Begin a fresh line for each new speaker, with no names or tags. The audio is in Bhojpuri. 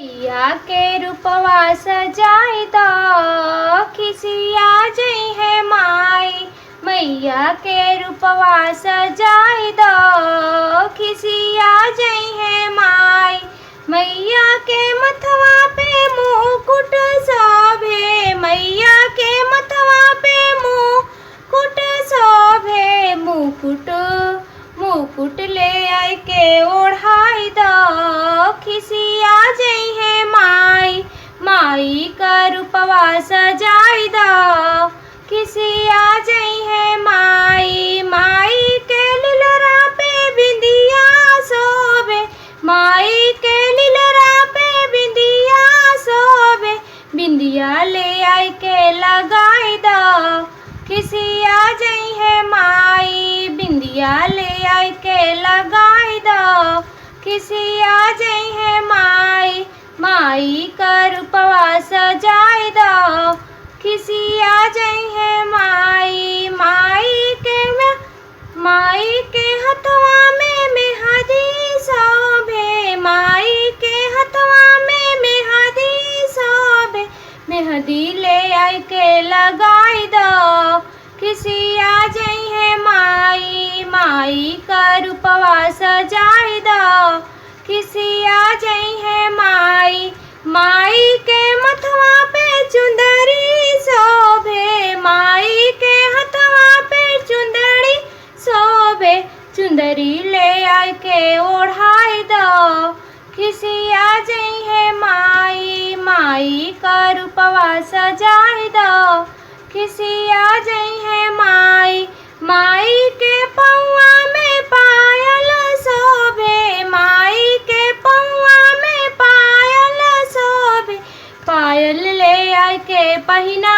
मैया के रूपवा सजाई द खिसिया जई है माई। मैया के रूपवा सजाई द खिसिया जई है माई। मैया के मथवा पे मुकुट शोभे। मैया के मथवा पे मुकुट शोभे। मुकुट ले आई के ओढ़ाई द खिसिया जई है माई। माई का रूपवा सजाई द खिसिया जई है माई। माई के लीलरा पे बिंदिया शोभे। माई के लीलरा पे बिंदिया शोभे। बिंदिया ले आई के लगाई द खिसिया जई है माई। बिंदिया ले आई के लगाई द खिसिया जई है माई। माई का रूपवा सजाई द खिसिया जई है माई। माई के हथवा में मेहंदी शोभे। माई के हथवा में मेहंदी शोभे। मेहंदी ले आई के लगाई द खिसिया जई है माई। माई का रूपवा सजाई द खिसिया जई है माई। माई के मथवा पे चुंदरी शोभे। माई के हथवा पे चुंदरी शोभे। चुंदरी ले आई के ओढ़ाई द खिसिया जई है माई। माई का रूपवा सजाई द खिसिया जई है माई। माई के पौआ में पायल शोभे। माई के पौआ में पायल शोभे। पायल ले आई के पहिना